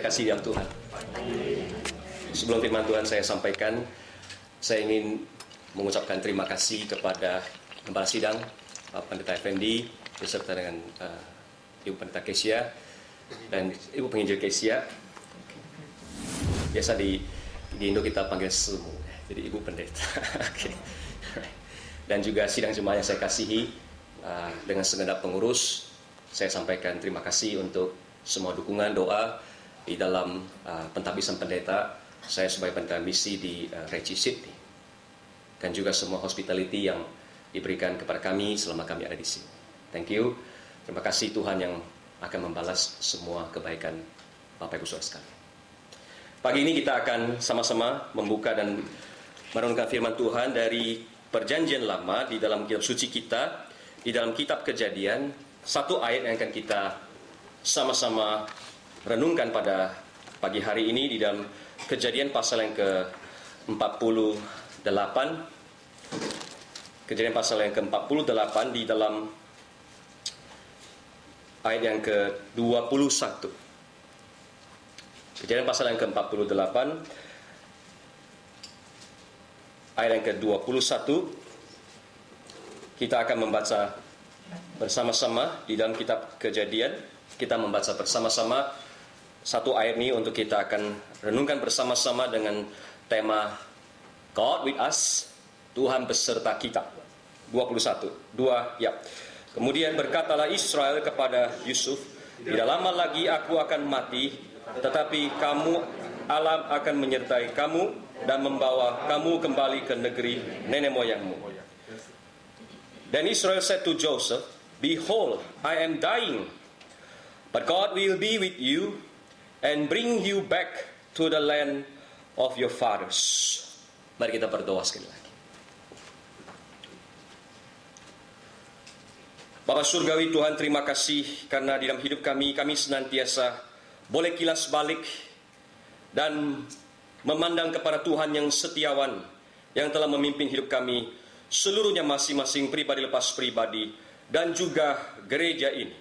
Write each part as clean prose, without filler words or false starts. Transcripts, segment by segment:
kasih dalam Tuhan. Sebelum firman Tuhan saya sampaikan, saya ingin mengucapkan terima kasih kepada Gembala Sidang, Pendeta Effendi, beserta dengan Ibu Pendeta Kesia dan Ibu Penginjil Kesia. Biasa di Indo kita panggil semu, jadi Ibu Pendeta. Okay. Dan juga sidang jemaat yang saya kasihi, dengan segenap pengurus, saya sampaikan terima kasih untuk semua dukungan doa di dalam pentabisan pendeta. Saya sebagai pendeta misi di Reci Sydney, dan juga semua hospitality yang diberikan kepada kami selama kami ada di sini. Thank you. Terima kasih Tuhan yang akan membalas semua kebaikan Bapak Ibu Saudara sekalian. Pagi ini kita akan sama-sama membuka dan merenungkan firman Tuhan dari Perjanjian Lama di dalam kitab suci kita, di dalam kitab Kejadian. Satu ayat yang akan kita sama-sama renungkan pada pagi hari ini di dalam Kejadian pasal yang ke-48. Kejadian pasal yang ke-48 di dalam ayat yang ke-21. Kejadian pasal yang ke-48 ayat yang ke-21. Kita akan membaca bersama-sama di dalam kitab Kejadian. Kita membaca bersama-sama satu ayat ini untuk kita akan renungkan bersama-sama dengan tema God with us, Tuhan beserta kita. 21. Kemudian berkatalah Israel kepada Yusuf, tidak lama lagi aku akan mati, tetapi alam akan menyertai kamu dan membawa kamu kembali ke negeri nenek moyangmu. Then Israel said to Joseph, behold, I am dying, but God will be with you and bring you back to the land of your fathers. Mari kita berdoa sekali lagi. Bapa Surgawi Tuhan, terima kasih karena di dalam hidup kami senantiasa boleh kilas balik dan memandang kepada Tuhan yang setiawan, yang telah memimpin hidup kami seluruhnya, masing-masing pribadi lepas pribadi, dan juga gereja ini.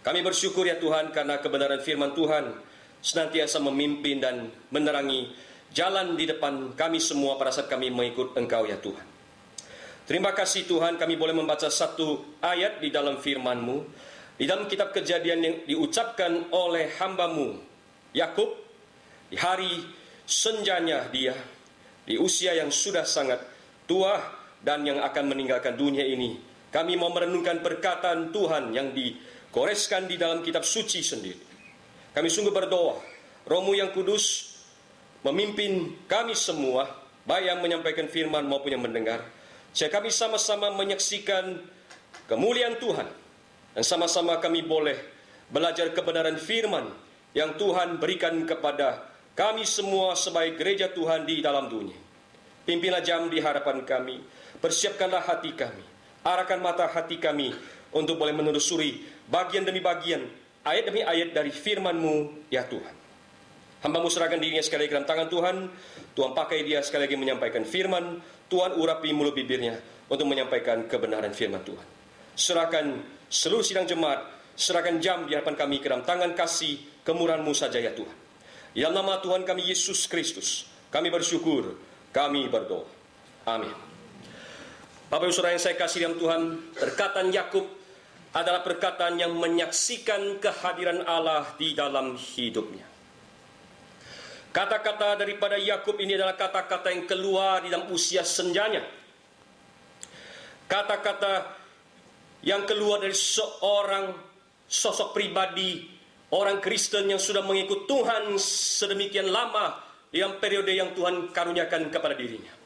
Kami bersyukur ya Tuhan karena kebenaran firman Tuhan senantiasa memimpin dan menerangi jalan di depan kami semua pada saat kami mengikut Engkau ya Tuhan. Terima kasih Tuhan, kami boleh membaca satu ayat di dalam firman-Mu, di dalam kitab Kejadian yang diucapkan oleh hamba-Mu Yakub di hari senjanya dia, di usia yang sudah sangat tua dan yang akan meninggalkan dunia ini. Kami mau merenungkan perkataan Tuhan yang dikoreskan di dalam kitab suci sendiri. Kami sungguh berdoa, Roh-Mu yang kudus memimpin kami semua, baik yang menyampaikan firman maupun yang mendengar, sehingga kami sama-sama menyaksikan kemuliaan Tuhan, dan sama-sama kami boleh belajar kebenaran firman yang Tuhan berikan kepada kami semua sebagai gereja Tuhan di dalam dunia. Pimpinlah jam di hadapan kami, persiapkanlah hati kami, arahkan mata hati kami untuk boleh menelusuri bagian demi bagian, ayat demi ayat dari firman-Mu ya Tuhan. Hamba-Mu serahkan dirinya sekali lagi dalam tangan Tuhan. Tuhan pakai dia sekali lagi menyampaikan firman. Tuhan urapi mulut bibirnya untuk menyampaikan kebenaran firman Tuhan. Serahkan seluruh sidang jemaat, serahkan jam di hadapan kami ke dalam tangan kasih kemurahan-Mu saja ya Tuhan. Di dalam nama Tuhan kami Yesus Kristus, kami bersyukur, kami berdoa. Amin. Bapak Ibu Saudara yang saya kasih dalam Tuhan, perkataan Yakub adalah perkataan yang menyaksikan kehadiran Allah di dalam hidupnya. Kata-kata daripada Yakub ini adalah kata-kata yang keluar di dalam usia senjanya. Kata-kata yang keluar dari seorang sosok pribadi, orang Kristen yang sudah mengikut Tuhan sedemikian lama di dalam periode yang Tuhan karuniakan kepada dirinya.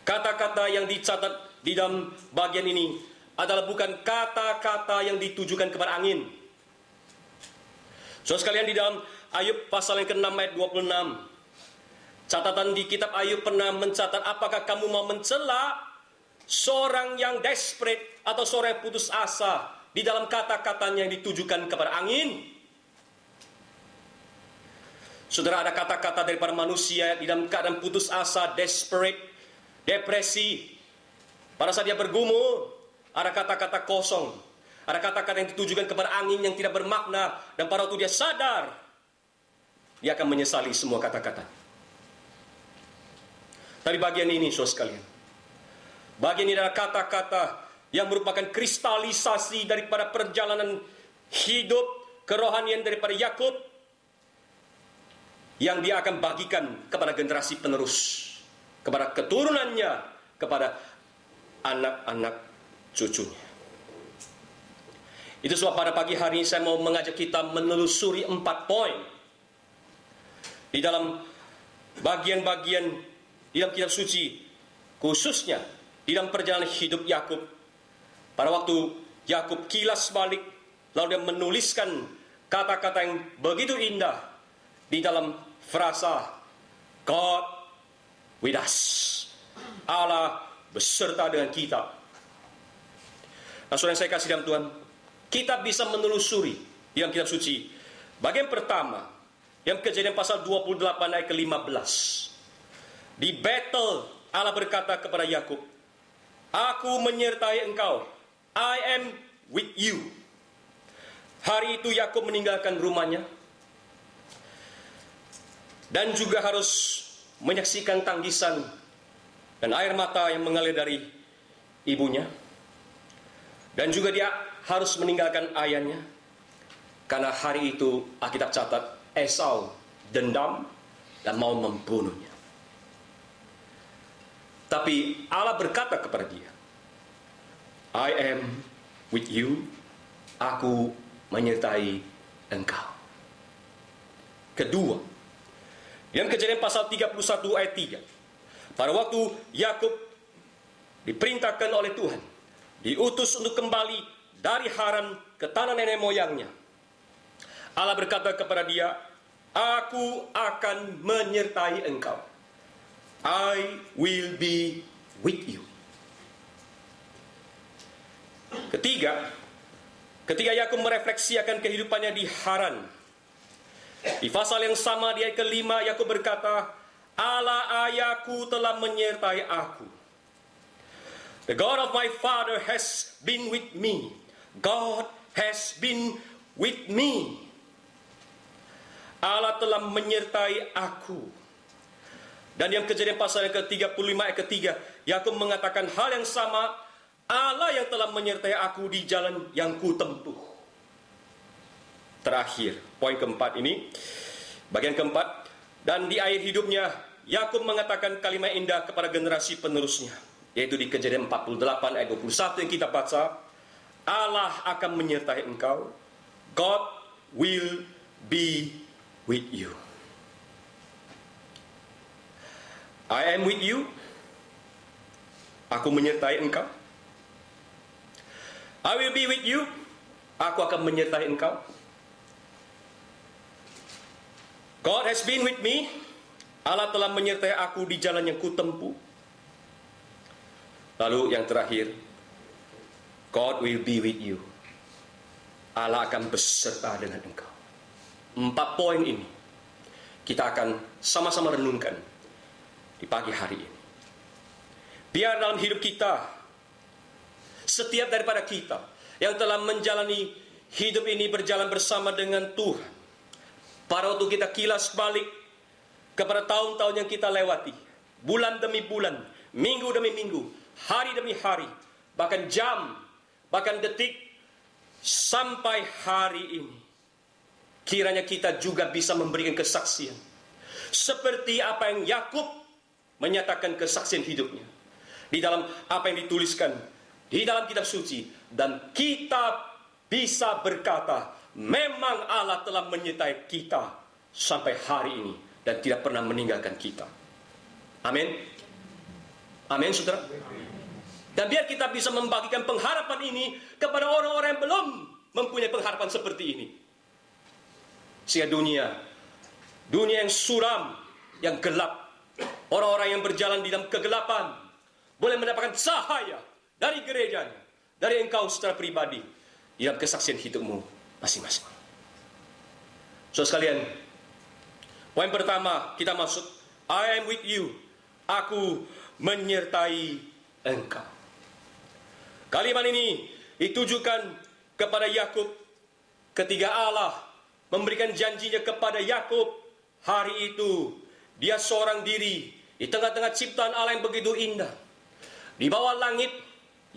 Kata-kata yang dicatat di dalam bagian ini adalah bukan kata-kata yang ditujukan kepada angin. Saudara sekalian, di dalam Ayub pasal yang ke-6 ayat 26, catatan di kitab Ayub pernah mencatat, apakah kamu mau mencela seorang yang desperate atau seorang yang putus asa di dalam kata-katanya yang ditujukan kepada angin? Saudara, ada kata-kata daripada manusia di dalam keadaan putus asa, desperate, depresi. Pada saat dia bergumul, ada kata-kata kosong. ada kata-kata yang ditujukan kepada angin yang tidak bermakna, dan pada waktu dia sadar, dia akan menyesali semua kata-kata. Tapi bagian ini, saudara sekalian, bagian ini adalah kata-kata yang merupakan kristalisasi daripada perjalanan hidup kerohanian daripada Yakub, yang dia akan bagikan kepada generasi penerus, kepada keturunannya, kepada anak-anak cucunya. Itu sebab pada pagi hari ini saya mau mengajak kita menelusuri 4 poin di dalam bagian-bagian di dalam kitab suci, khususnya di dalam perjalanan hidup Yakub. Pada waktu Yakub kilas balik, lalu dia menuliskan kata-kata yang begitu indah di dalam frasa God with us, Allah beserta dengan kita. Nah, saudara yang saya kasih dalam Tuhan, kita bisa menelusuri di dalam kitab suci. Bagian pertama, yang Kejadian pasal 28 ayat ke-15. Di Betel, Allah berkata kepada Yakub, aku menyertai engkau, I am with you. Hari itu Yakub meninggalkan rumahnya, dan juga harus menyaksikan tangisan dan air mata yang mengalir dari ibunya. Dan juga dia harus meninggalkan ayahnya, karena hari itu Alkitab catat Esau dendam dan mau membunuhnya. Tapi Allah berkata kepada dia, I am with you, aku menyertai engkau. Kedua, dalam Kejadian pasal 31 ayat 3, pada waktu Yakub diperintahkan oleh Tuhan, diutus untuk kembali dari Haran ke tanah nenek moyangnya, Allah berkata kepada dia, aku akan menyertai engkau. I will be with you. Ketiga, ketika Yakub merefleksikan kehidupannya di Haran, di pasal yang sama di ayat ke-5, Yakub berkata, Allah ayahku telah menyertai aku. The God of my father has been with me. God has been with me. Allah telah menyertai aku. Dan yang Kejadian pasal yang ke-35 ayat ke-3, Yakub mengatakan hal yang sama, Allah yang telah menyertai aku di jalan yang kutempuh. Terakhir, poin keempat ini, bagian keempat, dan di akhir hidupnya, Yakub mengatakan kalimat indah kepada generasi penerusnya, yaitu di Kejadian 48 ayat 21 yang kita baca, Allah akan menyertai engkau, God will be with you. I am with you, aku menyertai engkau. I will be with you, aku akan menyertai engkau. God has been with me, Allah telah menyertai aku di jalan yang kutempuh. Lalu yang terakhir, God will be with you, Allah akan beserta dengan engkau. 4 poin ini kita akan sama-sama renungkan di pagi hari ini. Biar dalam hidup kita, setiap daripada kita yang telah menjalani hidup ini berjalan bersama dengan Tuhan, pada waktu kita kilas balik kepada tahun-tahun yang kita lewati, bulan demi bulan, minggu demi minggu, hari demi hari, bahkan jam, bahkan detik, sampai hari ini, kiranya kita juga bisa memberikan kesaksian seperti apa yang Yakub menyatakan kesaksian hidupnya di dalam apa yang dituliskan di dalam kitab suci, dan kita bisa berkata, memang Allah telah menyertai kita sampai hari ini dan tidak pernah meninggalkan kita. Amin. Amin, saudara. Dan biar kita bisa membagikan pengharapan ini kepada orang-orang yang belum mempunyai pengharapan seperti ini, sehingga dunia yang suram, yang gelap, orang-orang yang berjalan di dalam kegelapan boleh mendapatkan cahaya dari gerejanya, dari engkau secara pribadi, di dalam kesaksian hidupmu masing-masing. Saudara sekalian, poin pertama kita masuk, I am with you, aku menyertai engkau. Kalimat ini ditujukan kepada Yakub ketika Allah memberikan janjinya kepada Yakub. Hari itu dia seorang diri di tengah-tengah ciptaan Allah yang begitu indah, di bawah langit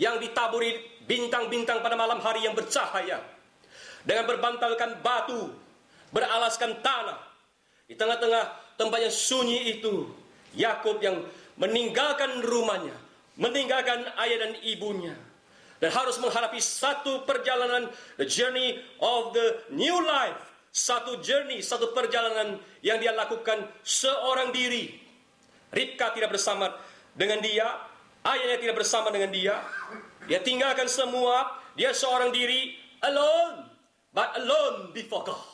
yang ditaburi bintang-bintang pada malam hari yang bercahaya, dengan berbantalkan batu, beralaskan tanah. Di tengah-tengah tempat yang sunyi itu, Yakub yang meninggalkan rumahnya, meninggalkan ayah dan ibunya, dan harus menghadapi satu perjalanan, the journey of the new life. Satu journey, satu perjalanan yang dia lakukan seorang diri. Ribka tidak bersama dengan dia, ayahnya tidak bersama dengan dia. Dia tinggalkan semua, dia seorang diri, alone, but alone before God.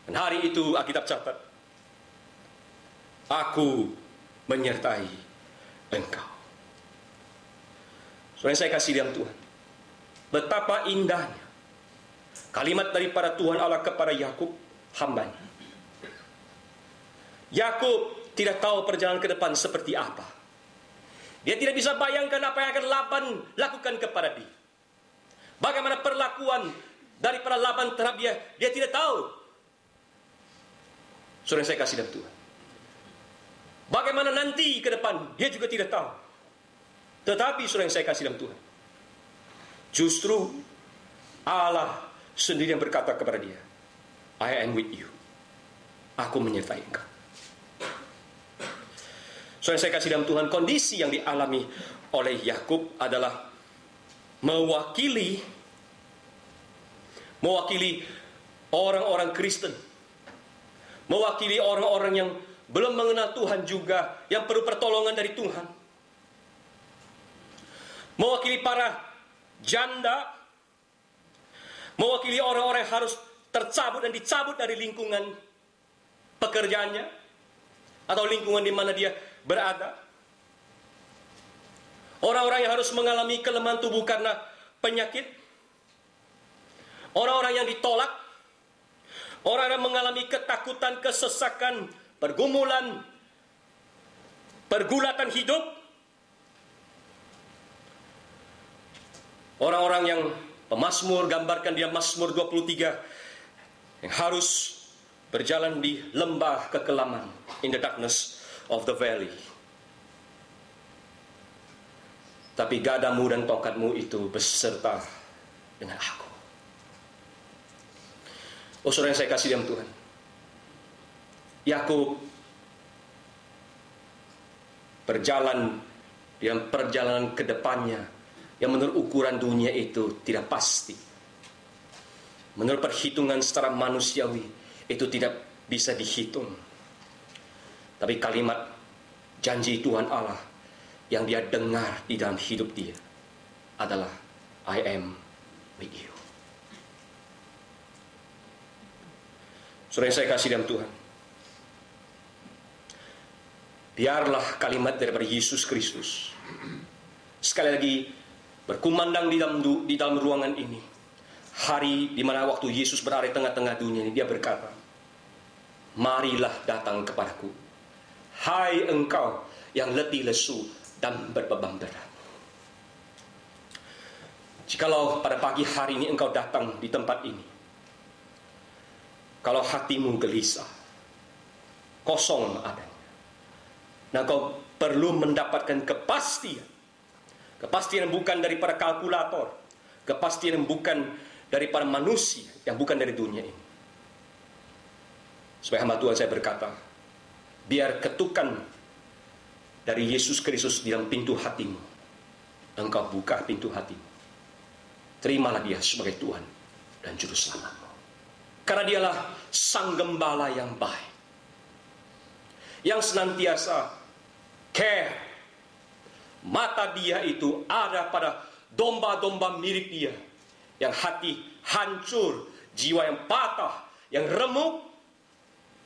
Dan hari itu Alkitab catat, aku menyertai engkau. Saudara yang saya kasih dalam Tuhan, betapa indahnya kalimat daripada Tuhan Allah kepada Yakub, hambanya. Yakub tidak tahu perjalanan ke depan seperti apa. Dia tidak bisa bayangkan apa yang akan Laban lakukan kepada dia. Bagaimana perlakuan daripada Laban terhadap dia, dia tidak tahu. Saudara yang saya kasih dalam Tuhan, bagaimana nanti ke depan, dia juga tidak tahu. Tetapi saudara yang saya kasih dalam Tuhan, justru Allah sendiri yang berkata kepada dia, I am with you. Aku menyertai engkau. Saudara saya kasih dalam Tuhan, kondisi yang dialami oleh Yakub adalah mewakili orang-orang Kristen, mewakili orang-orang yang belum mengenal Tuhan juga, yang perlu pertolongan dari Tuhan, mewakili para janda, mewakili orang-orang yang harus tercabut dan dicabut dari lingkungan pekerjaannya atau lingkungan di mana dia berada. Orang-orang yang harus mengalami kelemahan tubuh karena penyakit, orang-orang yang ditolak, orang yang mengalami ketakutan, kesesakan, pergumulan, pergulatan hidup, orang-orang yang pemazmur gambarkan dia Mazmur 23 yang harus berjalan di lembah kekelaman, in the darkness of the valley. Tapi gadamu dan tongkatmu itu beserta dengan aku. Oh saudara yang saya kasih dalam Tuhan, Yakub berjalan dalam perjalanan ke depannya yang menurut ukuran dunia itu tidak pasti. Menurut perhitungan secara manusiawi itu tidak bisa dihitung. Tapi kalimat janji Tuhan Allah yang dia dengar di dalam hidup dia adalah I am with you. Saudara yang saya kasih dalam Tuhan, biarlah kalimat daripada Yesus Kristus sekali lagi berkumandang di dalam ruangan ini. Hari di mana waktu Yesus berada di tengah-tengah dunia ini, dia berkata, marilah datang kepadaku, hai engkau yang letih lesu dan berbeban berat. Jikalau pada pagi hari ini engkau datang di tempat ini, kalau hatimu gelisah, kosong adanya, nah kau perlu mendapatkan kepastian. Kepastian yang bukan daripada kalkulator, kepastian yang bukan daripada manusia, yang bukan dari dunia ini. Sebagai hamba Tuhan saya berkata, biar ketukan dari Yesus Kristus di dalam pintu hatimu, engkau buka pintu hatimu, terimalah dia sebagai Tuhan dan Juru Selamatmu. Karena dialah Sang Gembala yang baik, yang senantiasa care. Mata dia itu ada pada domba-domba milik dia, yang hati hancur, jiwa yang patah, yang remuk,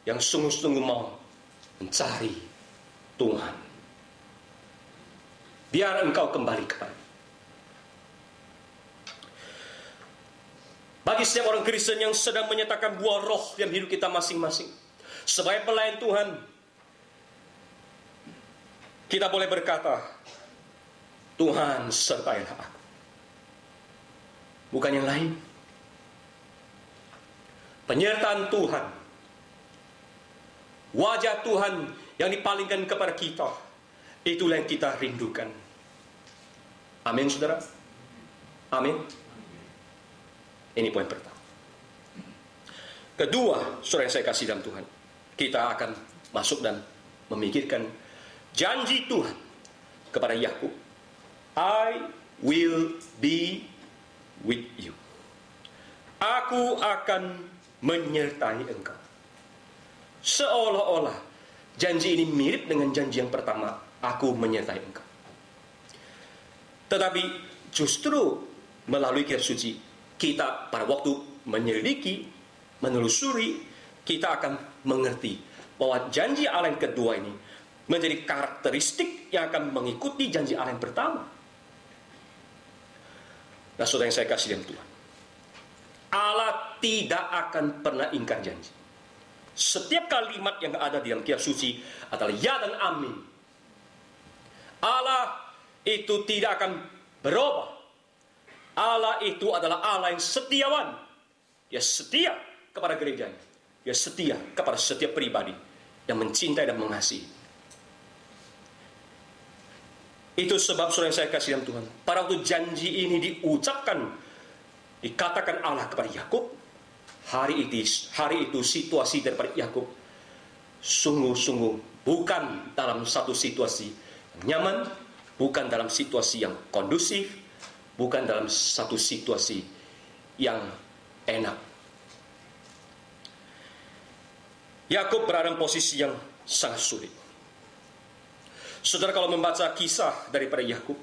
yang sungguh-sungguh mau mencari Tuhan. Biar engkau kembali kepada. Bagi setiap orang Kristen yang sedang menyatakan buah roh dalam hidup kita masing-masing, sebagai pelayan Tuhan, kita boleh berkata, Tuhan sertailah aku. bukan yang lain. Penyertaan Tuhan, wajah Tuhan yang dipalingkan kepada kita, itulah yang kita rindukan. Amin, saudara. Amin. Ini poin pertama. Kedua, saudara yang saya kasih dalam Tuhan, kita akan masuk dan memikirkan janji Tuhan kepada Yakub. I will be with you. Aku akan menyertai engkau. Seolah-olah janji ini mirip dengan janji yang pertama, aku menyertai engkau. Tetapi justru melalui kitab suci, kita pada waktu menyelidiki, menelusuri, kita akan mengerti bahwa janji Allah yang kedua ini menjadi karakteristik yang akan mengikuti janji Allah yang pertama. Nah, saudara yang saya kasih dalam Tuhan, Allah tidak akan pernah ingkar janji. Setiap kalimat yang ada di dalam kitab suci adalah ya dan amin. Allah itu tidak akan berubah. Allah itu adalah Allah yang setiawan. Dia setia kepada gerejanya. Dia setia kepada setiap pribadi yang mencintai dan mengasihi. Itu sebab saudara yang saya kasih dalam Tuhan, pada waktu janji ini diucapkan, dikatakan Allah kepada Yakub, hari itu situasi daripada Yakub sungguh-sungguh bukan dalam satu situasi yang nyaman, bukan dalam situasi yang kondusif, bukan dalam satu situasi yang enak. Yakub berada dalam posisi yang sangat sulit. Saudara kalau membaca kisah daripada Yakub,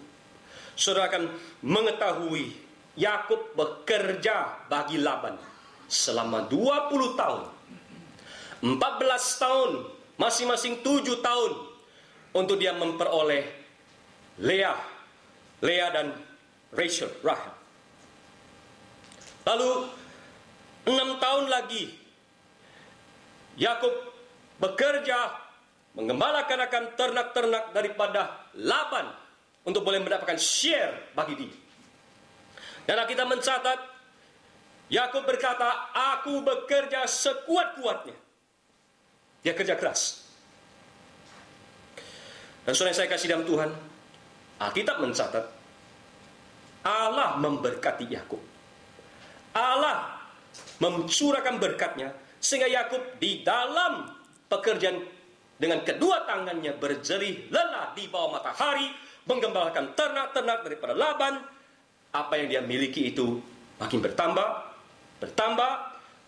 saudara akan mengetahui Yakub bekerja bagi Laban selama 20 tahun. 14 tahun, masing-masing 7 tahun untuk dia memperoleh Lea dan Rahel. Lalu 6 tahun lagi Yakub bekerja mengembalakan akan ternak-ternak daripada Laban untuk boleh mendapatkan share bagi dia. Dan kita mencatat Yakub berkata, aku bekerja sekuat-kuatnya. Dia kerja keras. Dan saudara yang saya kasih dalam Tuhan, Alkitab mencatat Allah memberkati Yakub. Allah mencurahkan berkatnya sehingga Yakub di dalam pekerjaan dengan kedua tangannya berjerih lelah di bawah matahari, menggembalakan ternak-ternak daripada Laban. Apa yang dia miliki itu makin bertambah,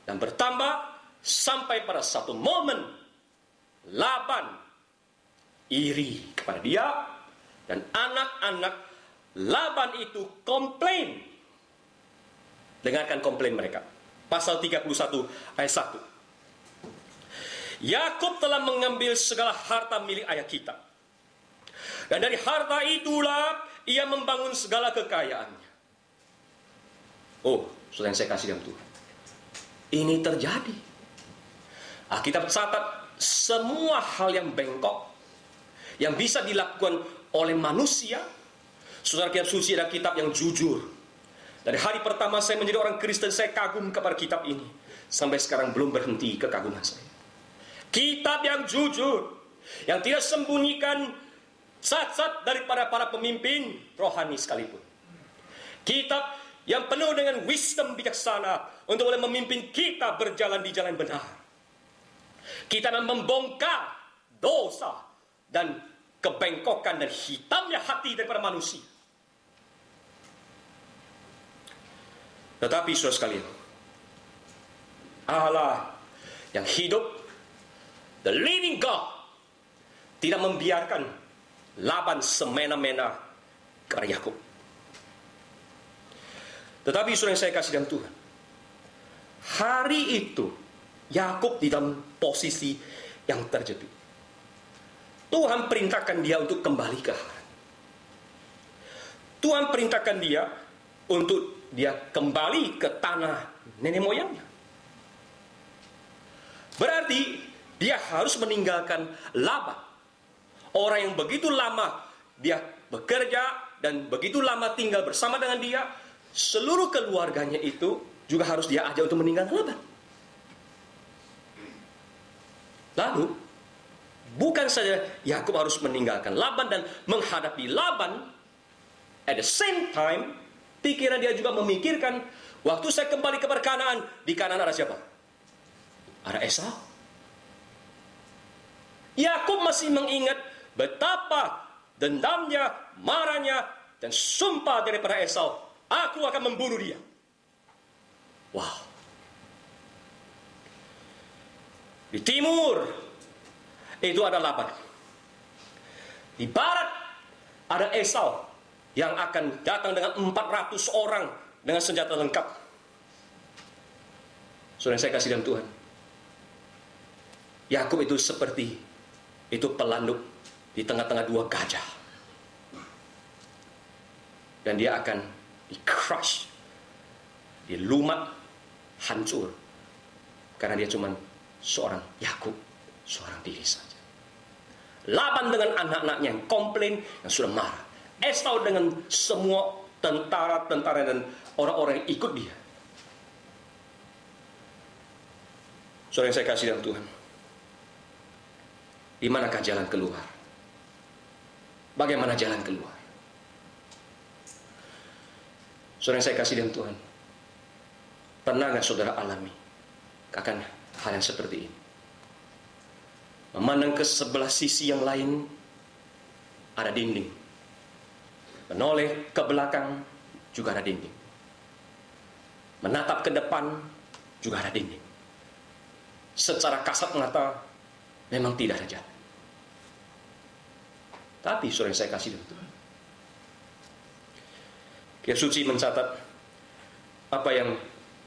dan bertambah, sampai pada satu momen Laban iri kepada dia, dan anak-anak Laban itu komplain. Dengarkan komplain mereka. Pasal 31 ayat 1. Yakub telah mengambil segala harta milik ayah kita, dan dari harta itulah ia membangun segala kekayaannya. Oh, saudara yang saya kasih dalam Tuhan, ini terjadi. Alkitab catat semua hal yang bengkok yang bisa dilakukan oleh manusia. Saudara, kitab suci adalah kitab yang jujur. Dari hari pertama saya menjadi orang Kristen, saya kagum kepada kitab ini. Sampai sekarang belum berhenti kekaguman saya. Kitab yang jujur, yang tidak sembunyikan cacat daripada para pemimpin rohani sekalipun. Kitab yang penuh dengan wisdom bijaksana untuk boleh memimpin kita berjalan di jalan benar. Kitab yang membongkar dosa dan kebengkokan dan hitamnya hati daripada manusia. Tetapi saudara sekalian, Allah yang hidup, the living God, tidak membiarkan Laban semena-mena kepada Yakub. Tetapi saudara yang saya kasih dalam Tuhan, hari itu Yakub di dalam posisi yang terjepit. Tuhan perintahkan dia untuk kembali ke Haran. Tuhan perintahkan dia untuk dia kembali ke tanah nenek moyangnya. Berarti dia harus meninggalkan Laban, orang yang begitu lama dia bekerja dan begitu lama tinggal bersama dengan dia, seluruh keluarganya itu juga harus dia ajak untuk meninggalkan Laban. Lalu, bukan saja Yakub harus meninggalkan Laban dan menghadapi Laban, at the same time, pikiran dia juga memikirkan, waktu saya kembali ke Kanaan, di Kanaan ada siapa? Ada Esau. Yakub masih mengingat betapa dendamnya, marahnya, dan sumpah daripada Esau. Aku akan membunuh dia. Wow. Di timur itu ada Laban. Di barat ada Esau yang akan datang dengan 400 orang dengan senjata lengkap. Saudara saya kasih dalam Tuhan, Yakub itu seperti itu pelanduk di tengah-tengah dua gajah. Dan dia akan di-crush, dilumat, hancur. Karena dia cuma seorang Yakub, seorang diri saja. Laban dengan anak-anaknya yang komplain, yang sudah marah. Esau dengan semua tentara-tentara dan orang-orang yang ikut dia. Saudara yang saya kasih dalam Tuhan, di manakah jalan keluar? Bagaimana jalan keluar? Saudara yang saya kasih dalam Tuhan, pernah nggak saudara alami akan hal yang seperti ini? Memandang ke sebelah sisi yang lain ada dinding, menoleh ke belakang juga ada dinding, menatap ke depan juga ada dinding. Secara kasat mata memang tidak ada jalan. Tapi saudara yang saya kasih dalam Tuhan, Kitab Suci mencatat apa yang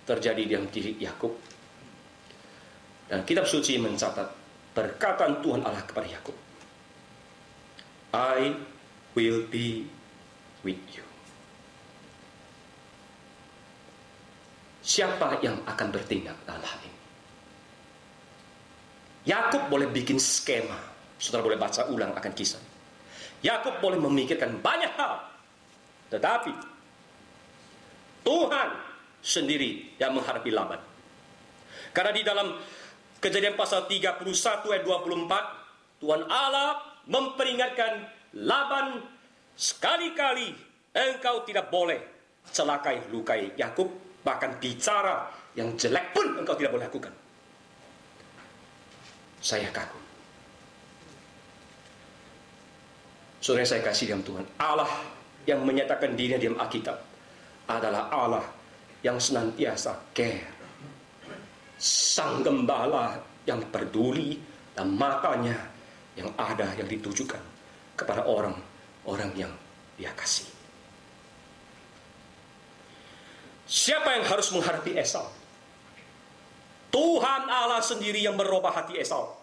terjadi dalam diri Yakub. Dan Kitab Suci mencatat perkataan Tuhan Allah kepada Yakub, I will be with you. Siapa yang akan bertindak dalam hal ini? Yakub boleh bikin skema. Saudara boleh baca ulang akan kisah. Yakub boleh memikirkan banyak hal, tetapi Tuhan sendiri yang menghadapi Laban. Karena di dalam Kejadian pasal 31 ayat 24, Tuhan Allah memperingatkan Laban, sekali-kali engkau tidak boleh celakai lukai Yakub, bahkan bicara yang jelek pun engkau tidak boleh lakukan. Saya kagum. Saudara saya kasih dalam Tuhan, Allah yang menyatakan dirinya dalam Alkitab adalah Allah yang senantiasa care. Sang gembala yang peduli dan matanya yang ada yang ditujukan kepada orang-orang yang dia kasih. Siapa yang harus menghadapi Esau? Tuhan Allah sendiri yang merubah hati Esau.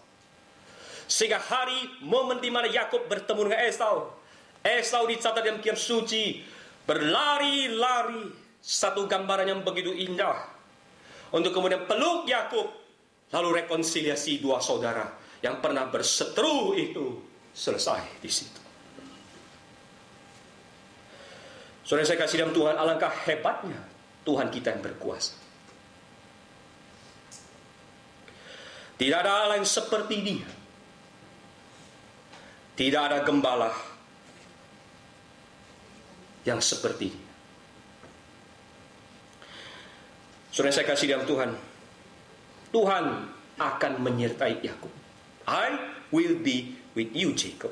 Sehingga hari momen di mana Yakub bertemu dengan Esau, Esau dicatat dalam Kitab Suci berlari-lari, satu gambaran yang begitu indah, untuk kemudian peluk Yakub, lalu rekonsiliasi dua saudara yang pernah berseteru itu selesai di situ. Saudara saya kasih dalam Tuhan, alangkah hebatnya Tuhan kita yang berkuasa. Tidak ada Allah yang seperti Dia. Tidak ada gembala yang seperti Dia. Saudara saya kasih dalam Tuhan, Tuhan akan menyertai Yakub. I will be with you, Jacob.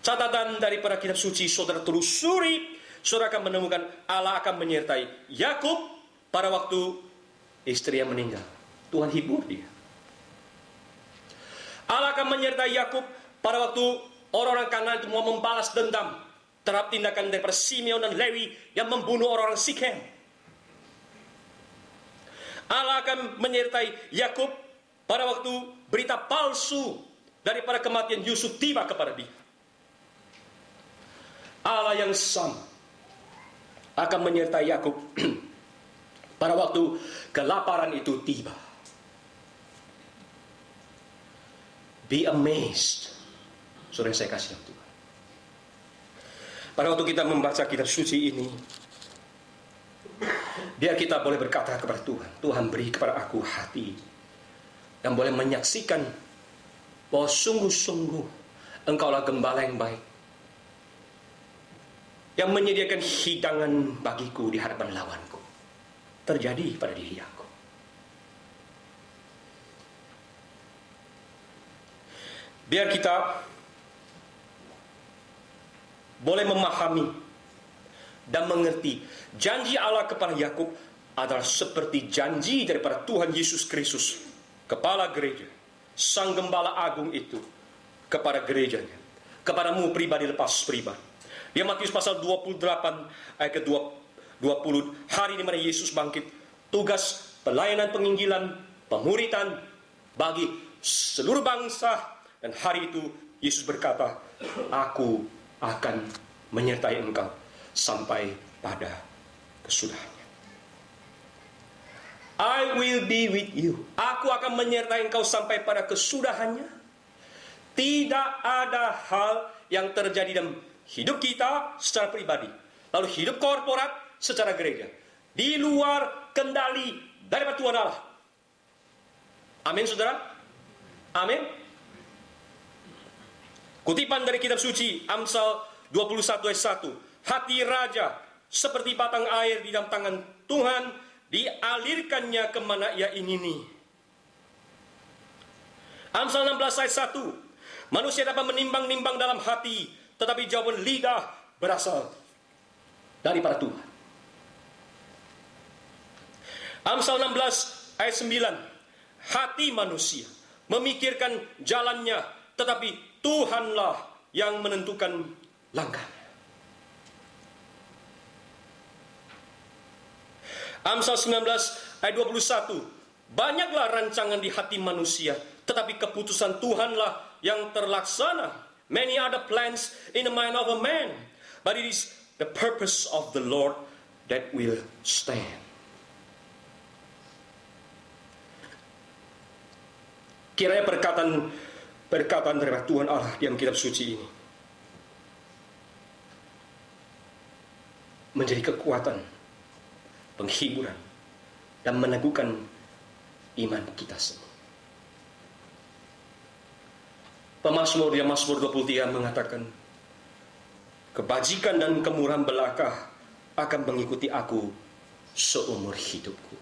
Catatan daripada Kitab Suci, saudara telusuri, saudara akan menemukan Allah akan menyertai Yakub pada waktu istri yang meninggal. Tuhan hibur dia. Allah akan menyertai Yakub pada waktu orang-orang Kanaan itu mau membalas dendam terhadap tindakan daripada Simeon dan Lewi yang membunuh orang-orang Sikem. Allah akan menyertai Yakub pada waktu berita palsu daripada kematian Yusuf tiba kepada dia. Allah yang sama akan menyertai Yakub pada waktu kelaparan itu tiba. Be amazed. Saudara saya kasih Tuhan. Pada waktu kita membaca Kitab Suci ini, Biar kita boleh berkata kepada Tuhan, Tuhan beri kepada aku hati yang boleh menyaksikan bahwa sungguh-sungguh Engkaulah gembala yang baik, yang menyediakan hidangan bagiku di hadapan lawanku. Terjadi pada diri aku. Biar kita boleh memahami dan mengerti janji Allah kepada Yakub adalah seperti janji daripada Tuhan Yesus Kristus, Kepala Gereja, Sang Gembala Agung itu, kepada gerejanya, kepadamu pribadi lepas pribadi. Di Matius pasal 28 ayat ke-20, hari di mana Yesus bangkit, tugas pelayanan penginjilan, pemuritan bagi seluruh bangsa. Dan hari itu Yesus berkata, aku akan menyertai engkau sampai pada kesudahannya. I will be with you. Aku akan menyertai engkau sampai pada kesudahannya. Tidak ada hal yang terjadi dalam hidup kita secara pribadi, lalu hidup korporat secara gereja, di luar kendali daripada Tuhan Allah. Amin, saudara? Amin. Kutipan dari kitab suci Amsal 21 ayat 1. Hati raja seperti batang air di dalam tangan Tuhan, dialirkannya kemana ia ingini. Amsal 16 ayat 1. Manusia dapat menimbang-nimbang dalam hati, tetapi jawaban lidah berasal daripada Tuhan. Amsal 16 ayat 9. Hati manusia memikirkan jalannya, tetapi Tuhanlah yang menentukan langkahnya. Amsal 19 ayat 21. Banyaklah rancangan di hati manusia, tetapi keputusan Tuhanlah yang terlaksana. Many are the plans in the mind of a man, but it is the purpose of the Lord that will stand. Kiranya perkataan dari Tuhan Allah di dalam kitab suci ini menjadi kekuatan, penghiburan, dan meneguhkan iman kita semua. Pemazmur di Mazmur 23 mengatakan, kebajikan dan kemurahan belaka akan mengikuti aku seumur hidupku.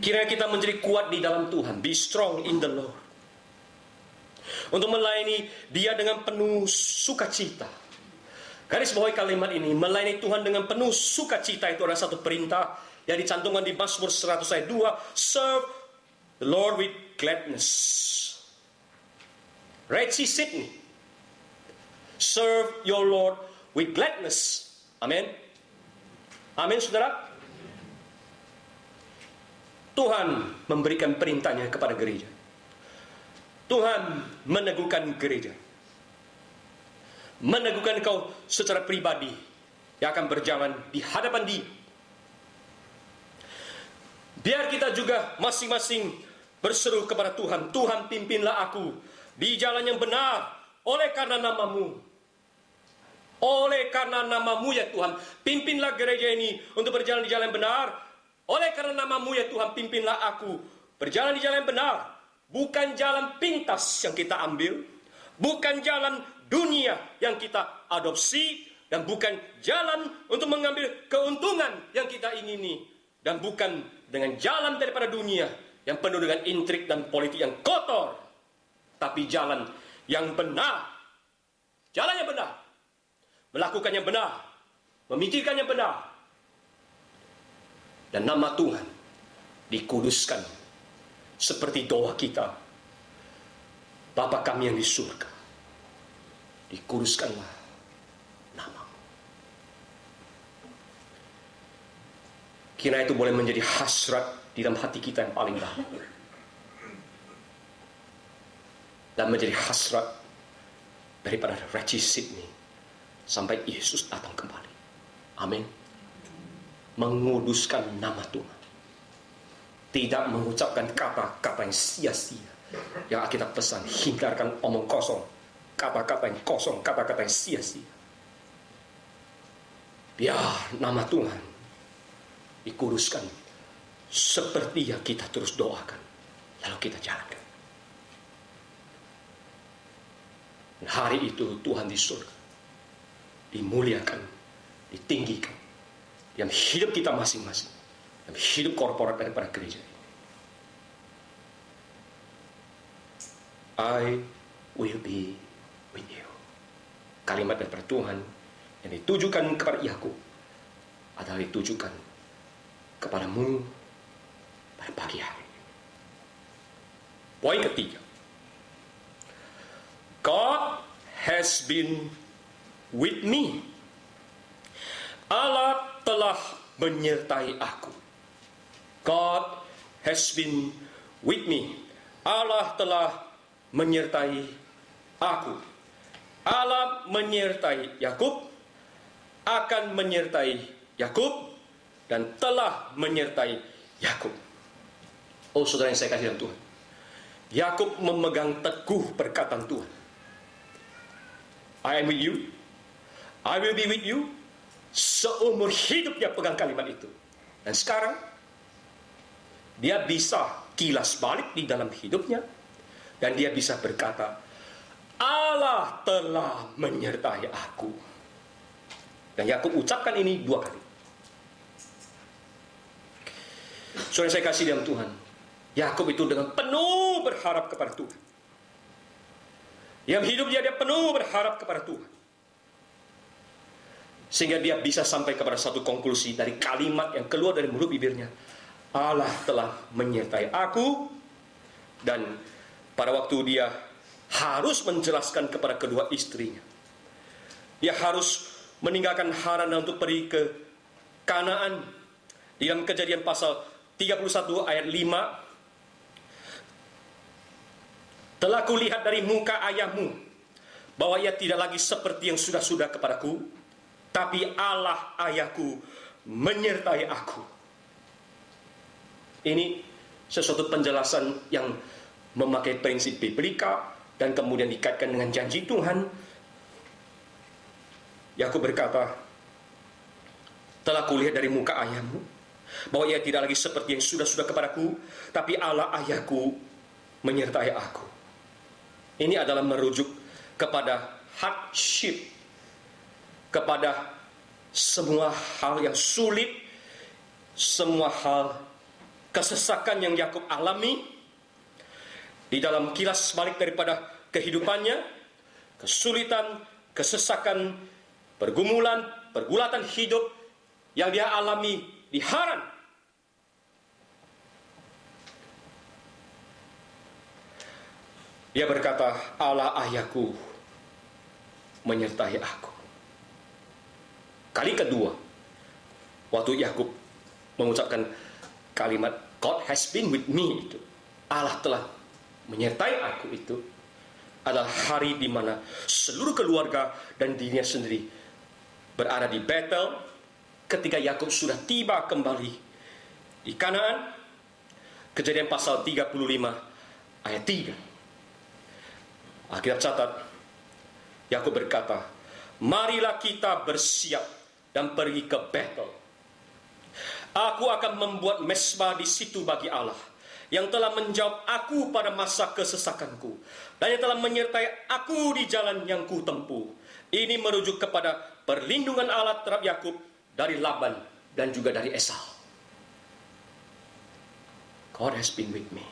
Kiranya kita menjadi kuat di dalam Tuhan. Be strong in the Lord. Untuk melayani Dia dengan penuh sukacita. Garis bawahi kalimat ini, melayani Tuhan dengan penuh sukacita itu adalah satu perintah yang dicantumkan di Mazmur 100 ayat 2. Serve the Lord with gladness. Reci Sydney. Serve your Lord with gladness. Amin. Amin, saudara. Tuhan memberikan perintahnya kepada gereja. Tuhan meneguhkan gereja. Meneguhkan kau secara pribadi yang akan berjalan di hadapan Dia. Biar kita juga masing-masing berseru kepada Tuhan, Tuhan pimpinlah aku di jalan yang benar oleh karena nama-Mu. Oleh karena nama-Mu ya Tuhan, pimpinlah gereja ini untuk berjalan di jalan yang benar. Oleh karena nama-Mu ya Tuhan, pimpinlah aku berjalan di jalan yang benar. Bukan jalan pintas yang kita ambil, bukan jalan dunia yang kita adopsi, dan bukan jalan untuk mengambil keuntungan yang kita ingini, dan bukan dengan jalan daripada dunia yang penuh dengan intrik dan politik yang kotor, tapi jalan yang benar. Jalan yang benar, melakukan yang benar, memikirkan yang benar, dan nama Tuhan dikuduskan seperti doa kita. Bapa kami yang di surga, dikuduskanlah nama-Mu. Kiranya itu boleh menjadi hasrat di dalam hati kita yang paling dalam, dan menjadi hasrat daripada Reci Sydney sampai Yesus datang kembali. Amin. Menguduskan nama Tuhan, tidak mengucapkan kata-kata yang sia-sia. Yang kita pesan, hindarkan omong kosong, kata-kata yang kosong, kata-kata yang sia-sia. biar nama Tuhan dikuduskan seperti yang kita terus doakan, lalu kita jalankan. Dan hari itu Tuhan di surga dimuliakan, ditinggikan dalam hidup kita masing-masing, dalam hidup korporat daripada gereja. I will be with you. Kalimat daripada Tuhan yang ditujukan kepada Yakub adalah ditujukan kepadamu pada pagi hari. Poin ketiga, God has been with me. Allah telah menyertai aku. God has been with me. Allah telah menyertai aku. Allah menyertai Yakub, akan menyertai Yakub, dan telah menyertai Yakub. Oh saudara yang saya kasih dalam Tuhan, Yakub memegang teguh perkataan Tuhan. I am with you, I will be with you. Seumur hidup dia pegang kalimat itu. Dan sekarang dia bisa kilas balik di dalam hidupnya, dan dia bisa berkata, Allah telah menyertai aku. Dan Yakub ucapkan ini 2 kali. Saudara saya kasih dalam Tuhan, Yakub itu dengan penuh berharap kepada Tuhan. Yang hidup dia penuh berharap kepada Tuhan, sehingga dia bisa sampai kepada satu konklusi dari kalimat yang keluar dari mulut bibirnya. Allah telah menyertai aku. Dan pada waktu dia harus menjelaskan kepada kedua istrinya, dia harus meninggalkan Haran untuk pergi ke Kanaan. Di dalam Kejadian pasal 31 ayat 5, telah kulihat dari muka ayahmu bahwa ia tidak lagi seperti yang sudah-sudah kepadaku, tapi Allah ayahku menyertai aku. Ini sesuatu penjelasan yang memakai prinsip biblika dan kemudian dikaitkan dengan janji Tuhan. Yakub berkata, telah kulihat dari muka ayahmu bahwa ia tidak lagi seperti yang sudah-sudah kepadaku, tapi Allah ayahku menyertai aku. Ini adalah merujuk kepada hardship, kepada semua hal yang sulit, semua hal kesesakan yang Yakub alami di dalam kilas balik daripada kehidupannya, kesulitan, kesesakan, pergumulan, pergulatan hidup yang dia alami di Haran. Dia berkata, Allah ayahku menyertai aku. Kali kedua, waktu Yakub mengucapkan kalimat God has been with me, itu Allah telah menyertai aku, itu adalah hari di mana seluruh keluarga dan dirinya sendiri berada di Betel ketika Yakub sudah tiba kembali di Kanaan. Kejadian pasal 35 ayat 3. Alkitab catat, Yakub berkata, marilah kita bersiap dan pergi ke Betel. Aku akan membuat mezbah di situ bagi Allah, yang telah menjawab aku pada masa kesesakanku, dan yang telah menyertai aku di jalan yang ku tempuh. Ini merujuk kepada perlindungan Allah terhadap Yakub dari Laban dan juga dari Esau. God has been with me.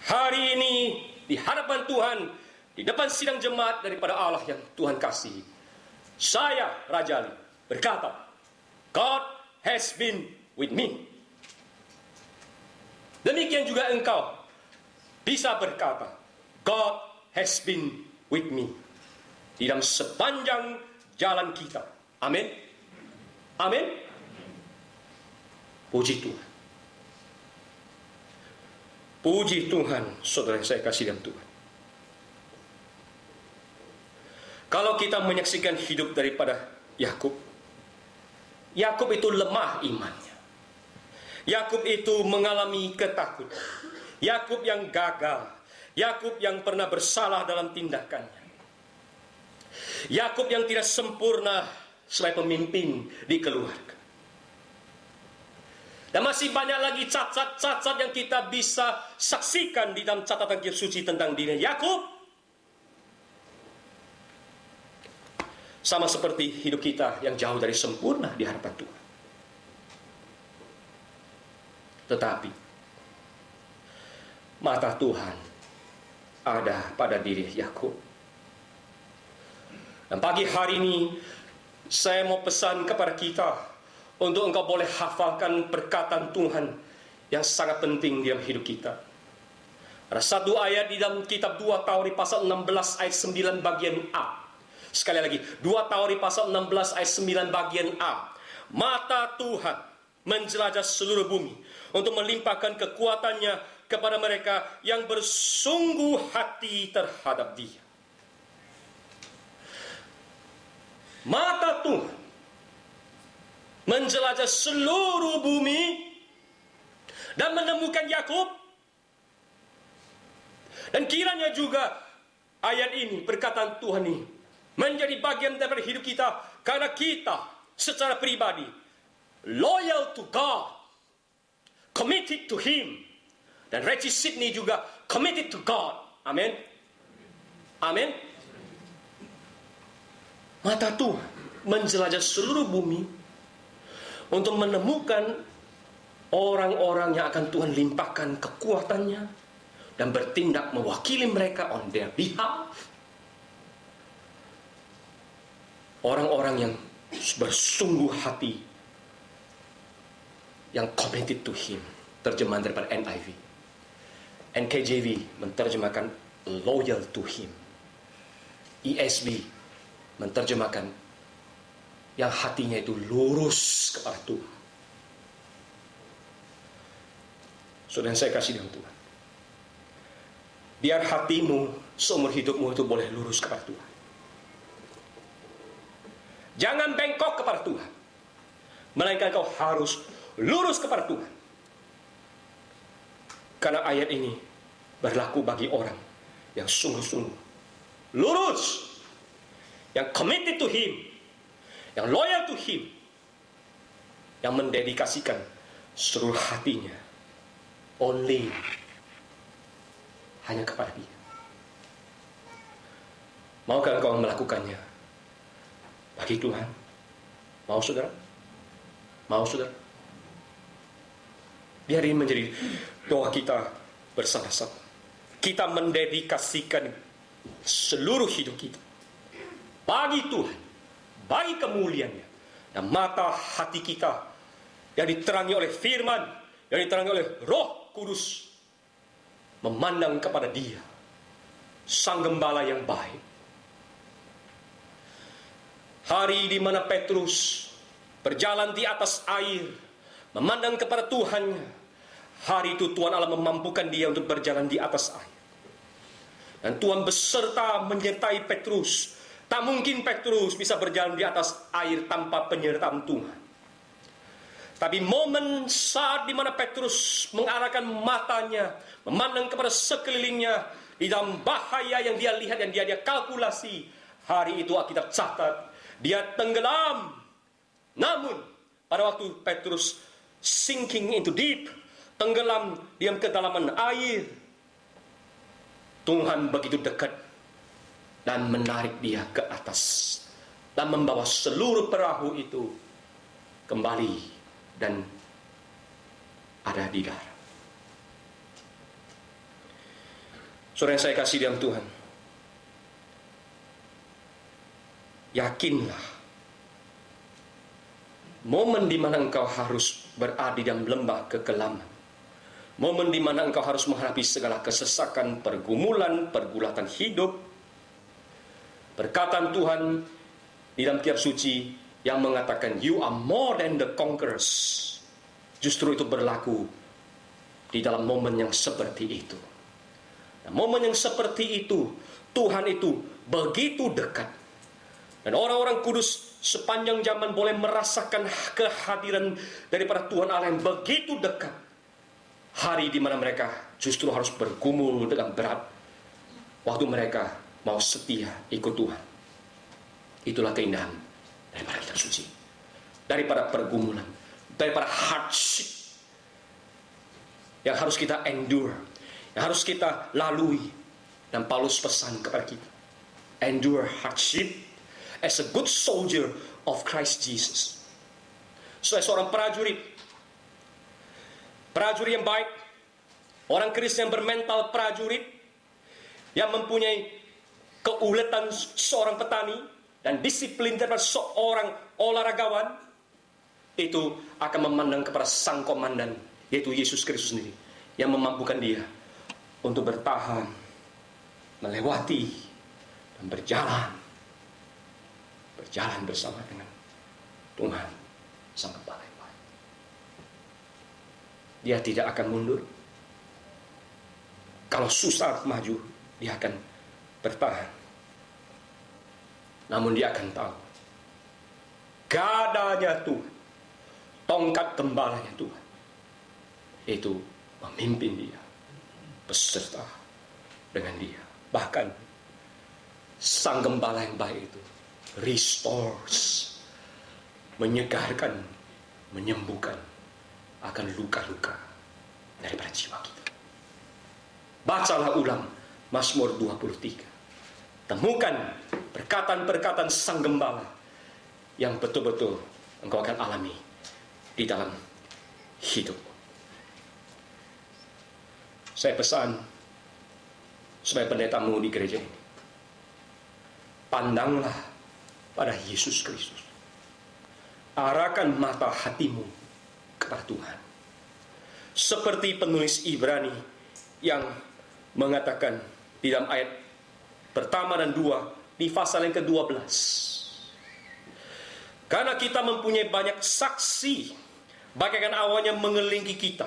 Hari ini di hadapan Tuhan, di depan sidang jemaat daripada Allah yang Tuhan kasih, saya Raja Ali berkata, God has been with me. Demikian juga engkau bisa berkata, God has been with me di dalam sepanjang jalan kita. Amin. Amin. Puji Tuhan. Puji Tuhan, saudara yang saya kasih dalam Tuhan. Kalau kita menyaksikan hidup daripada Yakub, Yakub itu lemah imannya. Yakub itu mengalami ketakutan. Yakub yang gagal. Yakub yang pernah bersalah dalam tindakannya. Yakub yang tidak sempurna sebagai pemimpin di keluarga. Dan masih banyak lagi cacat-cacat yang kita bisa saksikan di dalam catatan kitab suci tentang diri Yakub. Sama seperti hidup kita yang jauh dari sempurna di hadapan Tuhan. Tetapi mata Tuhan ada pada diri Yakub. Dan pagi hari ini saya mau pesan kepada kita untuk engkau boleh hafalkan perkataan Tuhan yang sangat penting dalam hidup kita. Ada satu ayat di dalam kitab 2 Tauri pasal 16 ayat 9 bagian A. Sekali lagi, 2 Tauri pasal 16 ayat 9 bagian A. Mata Tuhan menjelajah seluruh bumi untuk melimpahkan kekuatannya kepada mereka yang bersungguh hati terhadap Dia. Mata Tuhan menjelajah seluruh bumi dan menemukan Yakub. Dan kiranya juga ayat ini, perkataan Tuhan ini, menjadi bagian dari hidup kita, karena kita secara pribadi loyal to God, committed to Him. Dan Reggie Sidney juga committed to God. Amin. Amin. Mata Tuhan menjelajah seluruh bumi untuk menemukan orang-orang yang akan Tuhan limpahkan kekuatannya dan bertindak mewakili mereka on their behalf. Orang-orang yang bersungguh hati, yang committed to Him. Terjemahan daripada NIV. NKJV menerjemahkan loyal to Him. ESV menerjemahkan yang hatinya itu lurus kepada Tuhan. Saudara yang saya kasih dalam Tuhan, biar hatimu seumur hidupmu itu boleh lurus kepada Tuhan. Jangan bengkok kepada Tuhan, melainkan kau harus lurus kepada Tuhan. Karena ayat ini berlaku bagi orang yang sungguh-sungguh lurus, yang committed to Him, yang loyal to Him, yang mendedikasikan seluruh hatinya only hanya kepada Dia. Maukah engkau melakukannya bagi Tuhan? Mau saudara? Mau saudara? Biar ini menjadi doa kita bersama-sama. Kita mendedikasikan seluruh hidup kita bagi Tuhan, bagi kemuliaannya, dan mata hati kita yang diterangi oleh firman, yang diterangi oleh Roh Kudus, memandang kepada Dia, Sang Gembala yang baik. Hari di mana Petrus berjalan di atas air, memandang kepada Tuhannya, hari itu Tuhan Allah memampukan dia untuk berjalan di atas air. Dan Tuhan beserta menyertai Petrus. Tak mungkin Petrus bisa berjalan di atas air tanpa penyertaan Tuhan. Tapi momen saat di mana Petrus mengarahkan matanya, memandang kepada sekelilingnya, di dalam bahaya yang dia lihat, yang dia kalkulasi, hari itu Alkitab catat, dia tenggelam. Namun pada waktu Petrus sinking into deep, tenggelam diam kedalaman air, Tuhan begitu dekat dan menarik dia ke atas dan membawa seluruh perahu itu kembali dan ada di darat. Saudara yang saya kasih dalam Tuhan, yakinlah momen di mana engkau harus berada di dalam lembah kekelaman, momen di mana engkau harus menghadapi segala kesesakan, pergumulan, pergulatan hidup, perkataan Tuhan di dalam kitab suci yang mengatakan you are more than the conquerors, justru itu berlaku di dalam momen yang seperti itu. Nah, momen yang seperti itu, Tuhan itu begitu dekat, dan orang-orang kudus sepanjang zaman boleh merasakan kehadiran daripada Tuhan Allah yang begitu dekat. Hari di mana mereka justru harus bergumul dengan berat waktu mereka mau setia ikut Tuhan. Itulah keindahan daripada kitab suci, daripada pergumulan, daripada hardship yang harus kita endure, yang harus kita lalui. Dan Paulus pesan kepada kita, endure hardship as a good soldier of Christ Jesus. Sebagai seorang prajurit yang baik, orang Kristen yang bermental prajurit, yang mempunyai keuletan seorang petani dan disiplin daripada seorang olahragawan, itu akan memandang kepada sang komandan, yaitu Yesus Kristus sendiri, yang memampukan dia untuk bertahan, melewati, dan berjalan bersama dengan Tuhan sang Gembala yang baik. Dia tidak akan mundur. Kalau susah maju, dia akan bertahan. Namun dia akan tahu, gadanya Tuhan, tongkat gembalanya Tuhan, itu memimpin dia, beserta dengan dia. Bahkan sang gembala yang baik itu restores, menyegarkan, menyembuhkan akan luka-luka daripada jiwa kita. Bacalah ulang Mazmur 23. Temukan perkataan-perkataan sang gembala yang betul-betul engkau akan alami di dalam hidup. Saya pesan sebagai pendetamu di gereja ini, pandanglah pada Yesus Kristus. Arahkan mata hatimu kepada Tuhan. Seperti penulis Ibrani yang mengatakan di dalam ayat pertama dan 2 di pasal yang ke-12. Karena kita mempunyai banyak saksi bagaikan awan yang mengelilingi kita.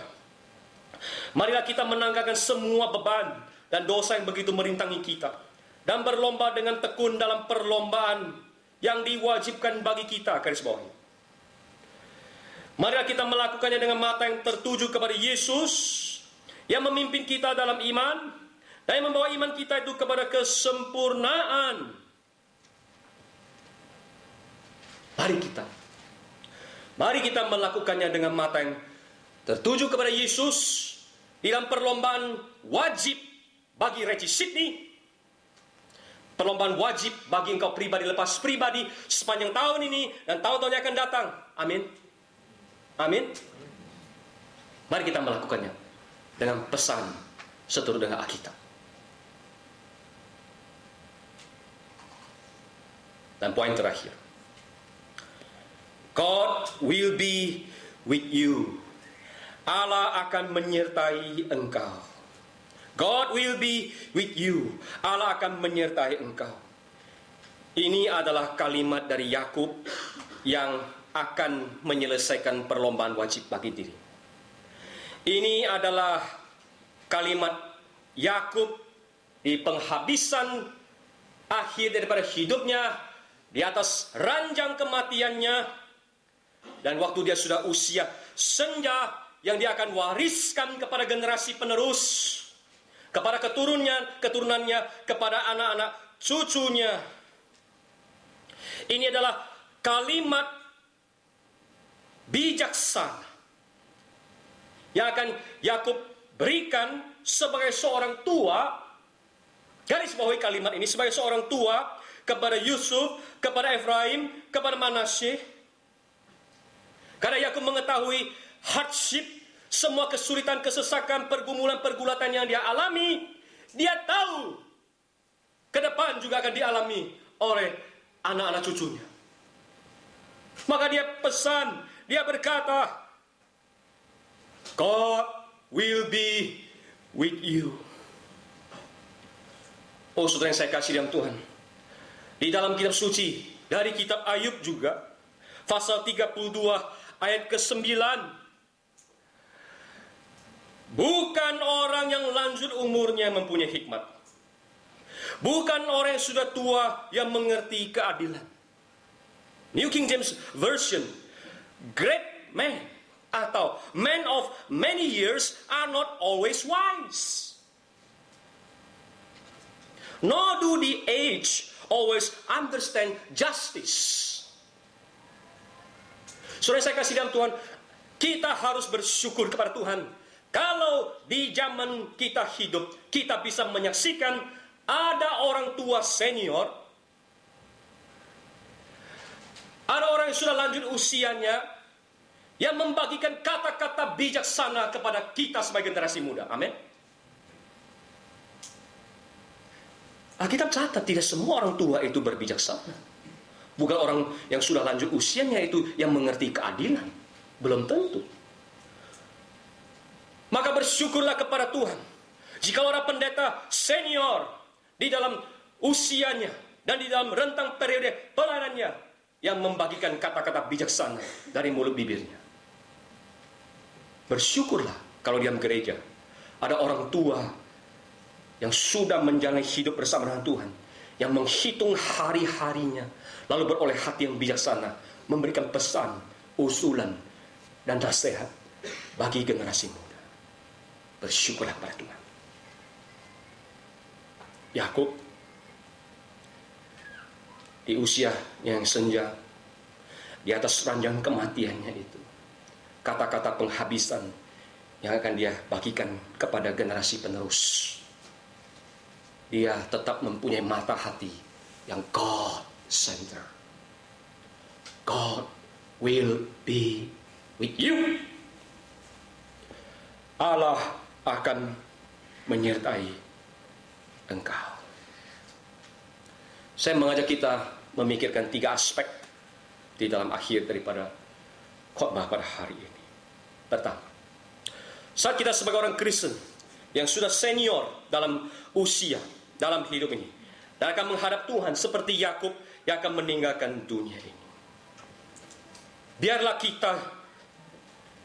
Marilah kita menanggalkan semua beban dan dosa yang begitu merintangi kita, dan berlomba dengan tekun dalam perlombaan yang diwajibkan bagi kita. Garis bawahi. Marilah kita melakukannya dengan mata yang tertuju kepada Yesus, yang memimpin kita dalam iman, dan yang membawa iman kita itu kepada kesempurnaan. Mari kita melakukannya dengan mata yang tertuju kepada Yesus, di dalam perlombaan wajib bagi Reggie Sydney, perlombaan wajib bagi engkau pribadi, lepas pribadi sepanjang tahun ini dan tahun-tahun yang akan datang. Amin. Amin. Mari kita melakukannya dengan pesan seturut dengan Alkitab. Dan poin terakhir, God will be with you. Allah akan menyertai engkau. God will be with you. Allah akan menyertai engkau. Ini adalah kalimat dari Yakub yang akan menyelesaikan perlombaan wajib bagi diri. Ini adalah kalimat Yakub di penghabisan akhir daripada hidupnya, di atas ranjang kematiannya, dan waktu dia sudah usia senja yang dia akan wariskan kepada generasi penerus, kepada keturunannya, kepada anak-anak cucunya. Ini adalah kalimat bijaksana yang akan Yakub berikan sebagai seorang tua. Garis bawahi kalimat ini, sebagai seorang tua kepada Yusuf, kepada Efraim, kepada Manasye. Karena Yakub mengetahui hardship, semua kesulitan, kesesakan, pergumulan, pergulatan yang dia alami, dia tahu ke depan juga akan dialami oleh anak-anak cucunya. Maka dia pesan, dia berkata, God will be with you. Oh saudara yang saya kasih dalam Tuhan, di dalam kitab suci, dari kitab Ayub juga, pasal 32 ayat ke-9, bukan orang yang lanjut umurnya mempunyai hikmat, bukan orang yang sudah tua yang mengerti keadilan. New King James Version, great men atau men of many years are not always wise, nor do the aged always understand justice. Saudara saya kasih dalam Tuhan, kita harus bersyukur kepada Tuhan. Kalau di zaman kita hidup, kita bisa menyaksikan ada orang tua senior, ada orang yang sudah lanjut usianya, yang membagikan kata-kata bijaksana kepada kita sebagai generasi muda. Amin. Alkitab catat tidak semua orang tua itu berbijaksana. Bukan orang yang sudah lanjut usianya itu yang mengerti keadilan. Belum tentu. Maka bersyukurlah kepada Tuhan. Jika orang pendeta senior di dalam usianya dan di dalam rentang periode pelayanannya yang membagikan kata-kata bijaksana dari mulut bibirnya. Bersyukurlah kalau di dalam gereja ada orang tua yang sudah menjalani hidup bersama dengan Tuhan, yang menghitung hari-harinya, lalu beroleh hati yang bijaksana, memberikan pesan, usulan, dan nasihat bagi generasi muda. Bersyukurlah kepada Tuhan. Yakub di usia yang senja, di atas ranjang kematiannya itu, kata-kata penghabisan yang akan dia bagikan kepada generasi penerus. Dia tetap mempunyai mata hati yang God-centered. God will be with you. Allah akan menyertai engkau. Saya mengajak kita memikirkan 3 aspek di dalam akhir daripada khotbah pada hari ini. Pertama, saat kita sebagai orang Kristen yang sudah senior dalam usia, dalam hidup ini, dan akan menghadap Tuhan seperti Yakub yang akan meninggalkan dunia ini, biarlah kita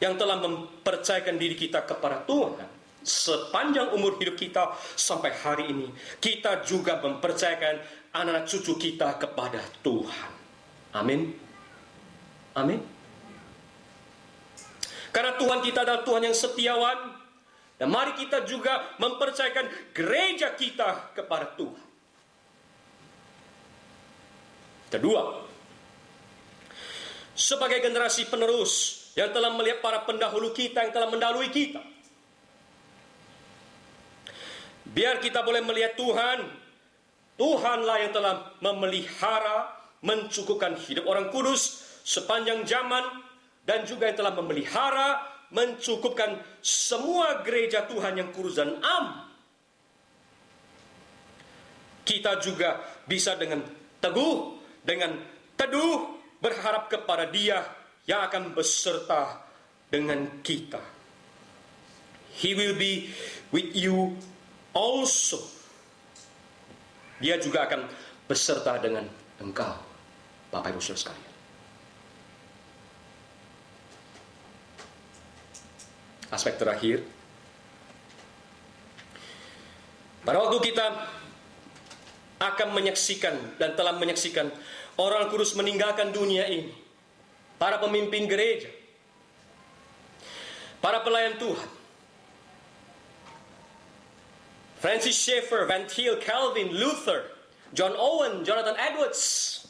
yang telah mempercayakan diri kita kepada Tuhan sepanjang umur hidup kita sampai hari ini, kita juga mempercayakan anak-anak cucu kita kepada Tuhan. Amin. Amin. Karena Tuhan kita adalah Tuhan yang setiawan. Dan mari kita juga mempercayakan gereja kita kepada Tuhan. Kedua, sebagai generasi penerus yang telah melihat para pendahulu kita yang telah mendahului kita, biar kita boleh melihat Tuhan. Tuhanlah yang telah memelihara, mencukupkan hidup orang kudus sepanjang zaman, dan juga yang telah memelihara, mencukupkan semua gereja Tuhan yang kudus dan am. Kita juga bisa dengan teguh, dengan teduh berharap kepada Dia yang akan beserta dengan kita. He will be with you also. Dia juga akan beserta dengan engkau, Bapak Ibu Saudara sekalian. Aspek terakhir, pada waktu kita akan menyaksikan dan telah menyaksikan orang kudus meninggalkan dunia ini, para pemimpin gereja, para pelayan Tuhan, Francis Schaeffer, Van Til, Calvin, Luther, John Owen, Jonathan Edwards,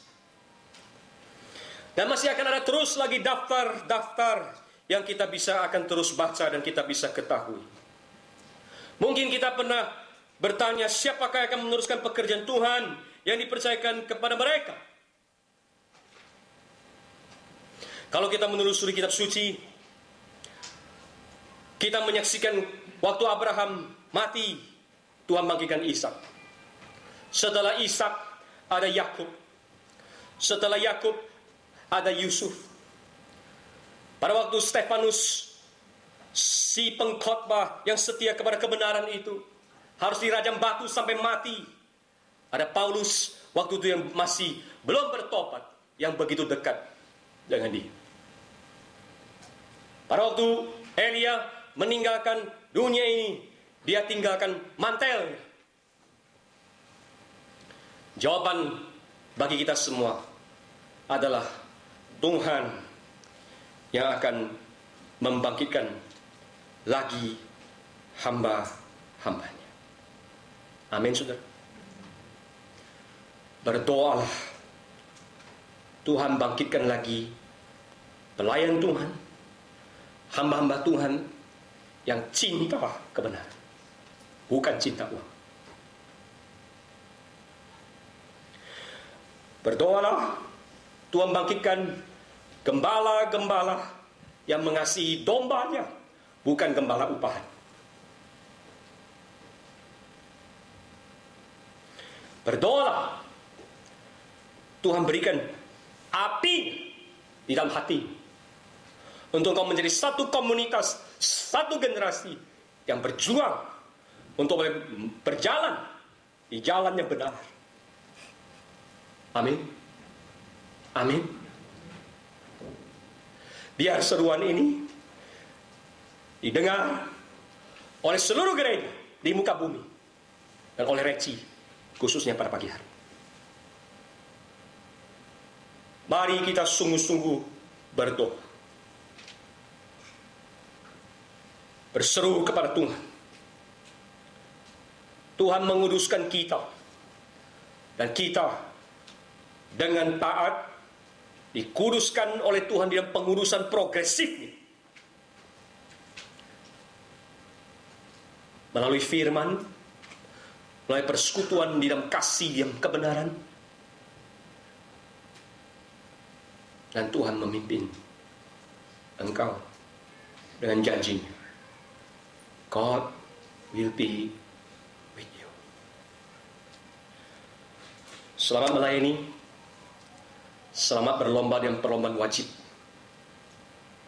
dan masih akan ada terus lagi daftar-daftar yang kita bisa akan terus baca dan kita bisa ketahui. Mungkin kita pernah bertanya, siapakah yang akan meneruskan pekerjaan Tuhan yang dipercayakan kepada mereka? Kalau kita menelusuri kitab suci, kita menyaksikan waktu Abraham mati, Tuhan bangkitkan Ishak. Setelah Ishak ada Yakub. Setelah Yakub ada Yusuf. Pada waktu Stefanus, si pengkhotbah yang setia kepada kebenaran itu, harus dirajam batu sampai mati. Ada Paulus, waktu itu yang masih belum bertobat, yang begitu dekat dengan dia. Pada waktu Elia meninggalkan dunia ini, dia tinggalkan mantelnya. Jawaban bagi kita semua adalah Tuhan yang akan membangkitkan lagi hamba-hambanya. Amin, saudara. Berdoalah Tuhan bangkitkan lagi pelayan Tuhan, hamba-hamba Tuhan yang cinta kebenaran, bukan cinta uang. Berdoalah Tuhan bangkitkan gembala-gembala yang mengasihi dombanya, bukan gembala upahan. Berdoalah Tuhan berikan api di dalam hati untuk kau menjadi satu komunitas, satu generasi yang berjuang untuk berjalan di jalan yang benar. Amin. Amin. Biar seruan ini didengar oleh seluruh gereja di muka bumi dan oleh Reci, khususnya pada pagi hari. Mari kita sungguh-sungguh berdoa, berseru kepada Tuhan. Tuhan menguduskan kita, dan kita dengan taat dikuduskan oleh Tuhan di dalam pengurusan progresifnya. Melalui firman, melalui persekutuan di dalam kasih yang kebenaran. Dan Tuhan memimpin engkau dengan janjinya. God will be with you. Selamat melayani, selamat berlomba dengan perlombaan wajib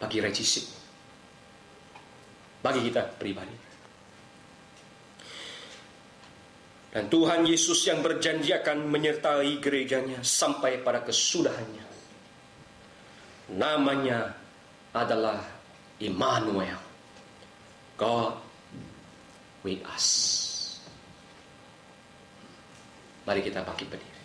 bagi Recisip, bagi kita pribadi. Dan Tuhan Yesus yang berjanji akan menyertai gerejanya sampai pada kesudahannya. Namanya adalah Immanuel, God with us. Mari kita bangkit berdiri.